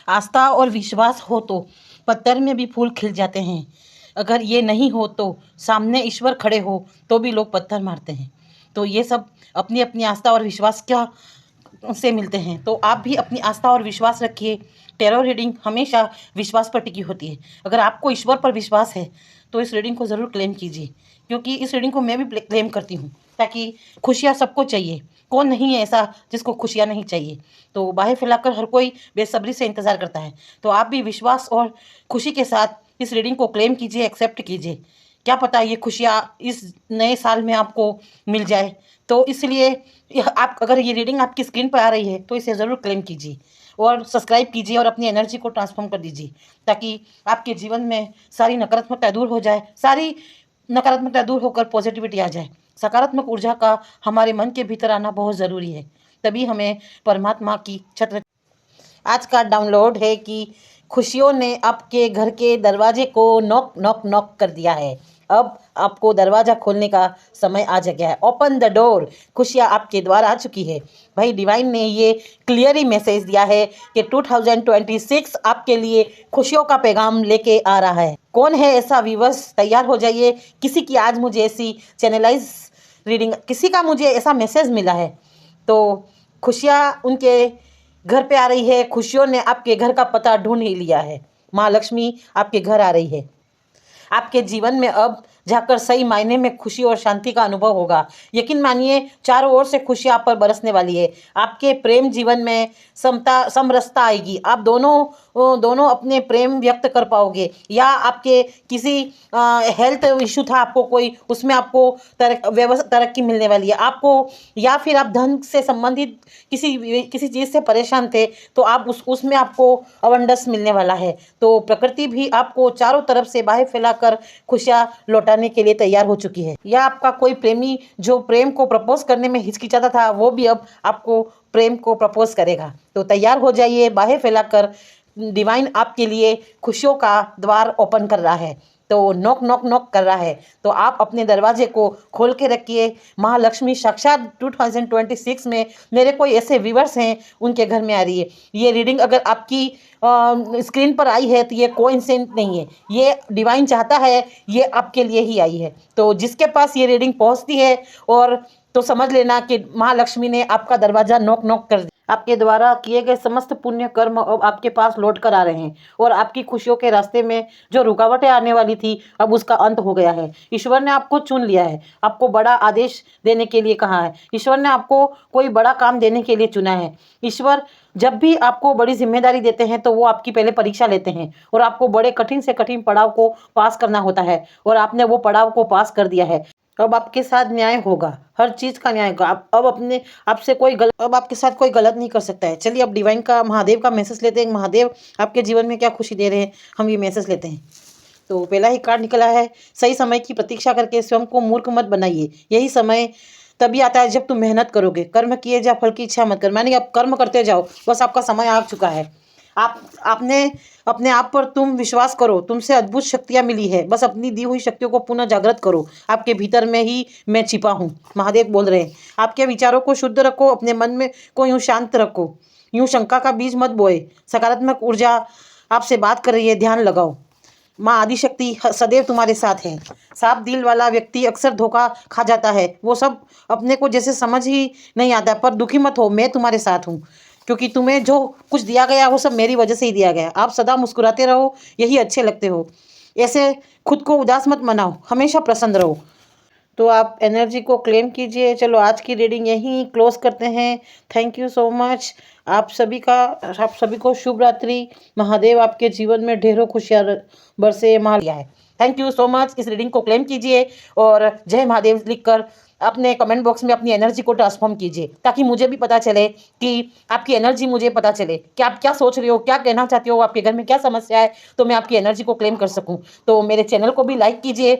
आस्था और विश्वास हो तो पत्थर में भी फूल खिल जाते हैं। अगर ये नहीं हो तो सामने ईश्वर खड़े हो तो भी लोग पत्थर मारते हैं। तो ये सब अपनी अपनी आस्था और विश्वास क्या से मिलते हैं। तो आप भी अपनी आस्था और विश्वास रखिए। टैरो रीडिंग हमेशा विश्वास पर टिकी होती है। अगर आपको ईश्वर पर विश्वास है तो इस रीडिंग को ज़रूर क्लेम कीजिए, क्योंकि इस रीडिंग को मैं भी क्लेम करती हूँ, ताकि खुशियाँ सबको चाहिए। कौन नहीं है ऐसा जिसको खुशियाँ नहीं चाहिए। तो बाहें फैलाकर हर कोई बेसब्री से इंतज़ार करता है। तो आप भी विश्वास और खुशी के साथ इस रीडिंग को क्लेम कीजिए, एक्सेप्ट कीजिए। क्या पता ये खुशियाँ इस नए साल में आपको मिल जाए। तो इसलिए आप, अगर ये रीडिंग आपकी स्क्रीन पर आ रही है तो इसे ज़रूर क्लेम कीजिए और सब्सक्राइब कीजिए और अपनी एनर्जी को ट्रांसफॉर्म कर दीजिए, ताकि आपके जीवन में सारी नकारात्मकता दूर हो जाए, सारी नकारात्मकता दूर होकर पॉजिटिविटी आ जाए। सकारात्मक ऊर्जा का हमारे मन के भीतर आना बहुत ज़रूरी है, तभी हमें परमात्मा की छत्र। आज का डाउनलोड है कि खुशियों ने आपके घर के दरवाजे को नॉक नॉक नॉक कर दिया है। अब आपको दरवाज़ा खोलने का समय आ गया है। Open the door. खुशियाँ आपके द्वार आ चुकी है। भाई डिवाइन ने ये क्लियर ही मैसेज दिया है कि 2026 आपके लिए खुशियों का पैगाम लेके आ रहा है। कौन है ऐसा व्यूअर्स, तैयार हो जाइए। किसी की आज मुझे ऐसी चैनलाइज रीडिंग, किसी का मुझे ऐसा मैसेज मिला है, तो खुशियाँ उनके घर पे आ रही है। खुशियों ने आपके घर का पता ढूंढ ही लिया है। माँ लक्ष्मी आपके घर आ रही है। आपके जीवन में अब जाकर सही मायने में खुशी और शांति का अनुभव होगा। यकीन मानिए, चारों ओर से खुशी आप पर बरसने वाली है। आपके प्रेम जीवन में समरसता आएगी। आप दोनों अपने प्रेम व्यक्त कर पाओगे, या आपके किसी हेल्थ इशू था आपको कोई, उसमें आपको तरक्की मिलने वाली है आपको, या फिर आप धन से संबंधित किसी चीज़ से परेशान थे तो आप उसमें आपको अवंडस मिलने वाला है। तो प्रकृति भी आपको चारों तरफ से बाहें फैलाकर खुशियाँ लौटाने के लिए तैयार हो चुकी है। या आपका कोई प्रेमी जो प्रेम को प्रपोज करने में हिचकिचाता था, वो भी अब आपको प्रेम को प्रपोज करेगा। तो तैयार हो जाइए, बाहें फैलाकर डिवाइन आपके लिए खुशियों का द्वार ओपन कर रहा है। तो नॉक नॉक नॉक कर रहा है। तो आप अपने दरवाजे को खोल के रखिए। महालक्ष्मी साक्षात 2026 में मेरे कोई ऐसे व्यूअर्स हैं, उनके घर में आ रही है। ये रीडिंग अगर आपकी स्क्रीन पर आई है तो ये कोइंसिडेंस नहीं है, ये डिवाइन चाहता है, ये आपके लिए ही आई है। तो जिसके पास ये रीडिंग पहुंचती है और तो समझ लेना कि महालक्ष्मी ने आपका दरवाज़ा नॉक नॉक कर दिया। आपके द्वारा किए गए समस्त पुण्य कर्म अब आपके पास लौट कर आ रहे हैं, और आपकी खुशियों के रास्ते में जो रुकावटें आने वाली थी, अब उसका अंत हो गया है। ईश्वर ने आपको चुन लिया है, आपको बड़ा आदेश देने के लिए कहा है। ईश्वर ने आपको कोई बड़ा काम देने के लिए चुना है। ईश्वर जब भी आपको बड़ी जिम्मेदारी देते हैं तो वो आपकी पहले परीक्षा लेते हैं, और आपको बड़े कठिन से कठिन पड़ाव को पास करना होता है, और आपने वो पड़ाव को पास कर दिया है। अब आपके साथ न्याय होगा, हर चीज़ का न्याय होगा। आप अब अपने आपसे कोई गलत, अब आपके साथ कोई गलत नहीं कर सकता है। चलिए अब डिवाइन का, महादेव का मैसेज लेते हैं। महादेव आपके जीवन में क्या खुशी दे रहे हैं, हम ये मैसेज लेते हैं। तो पहला ही कार्ड निकला है, सही समय की प्रतीक्षा करके स्वयं को मूर्ख मत बनाइए। यही समय तभी आता है जब तुम मेहनत करोगे। कर्म किए जा, फल की इच्छा मत कर। मानिए आप कर्म करते जाओ, बस आपका समय आ चुका है। आपने अपने आप पर तुम विश्वास करो, तुमसे अद्भुत शक्तियाँ मिली है। बस अपनी दी हुई शक्तियों को पुनः जागृत करो। आपके भीतर में ही मैं छिपा हूँ, महादेव बोल रहे हैं। आपके विचारों को शुद्ध रखो, अपने मन में को यूँ शांत रखो, यूँ शंका का बीज मत बोए। सकारात्मक ऊर्जा आपसे बात कर रही है, ध्यान लगाओ। माँ आदिशक्ति सदैव तुम्हारे साथ है। साफ दिल वाला व्यक्ति अक्सर धोखा खा जाता है। वो सब अपने को जैसे समझ ही नहीं आता, पर दुखी मत हो, मैं तुम्हारे साथ हूँ। क्योंकि तुम्हें जो कुछ दिया गया वो सब मेरी वजह से ही दिया गया। आप सदा मुस्कुराते रहो, यही अच्छे लगते हो। ऐसे खुद को उदास मत मनाओ, हमेशा प्रसन्न रहो। तो आप एनर्जी को क्लेम कीजिए। चलो आज की रीडिंग यहीं क्लोज करते हैं। Thank you so much. आप सभी को शुभ रात्रि। महादेव आपके जीवन में ढेरों खुशियाँ बरसे लिया है। Thank you so much. इस रीडिंग को क्लेम कीजिए और जय महादेव लिखकर अपने कमेंट बॉक्स में अपनी एनर्जी को ट्रांसफॉर्म कीजिए, ताकि मुझे भी पता चले कि आपकी एनर्जी, मुझे पता चले कि आप क्या सोच रहे हो, क्या कहना चाहते हो, आपके घर में क्या समस्या है, तो मैं आपकी एनर्जी को क्लेम कर सकूं। तो मेरे चैनल को भी लाइक कीजिए।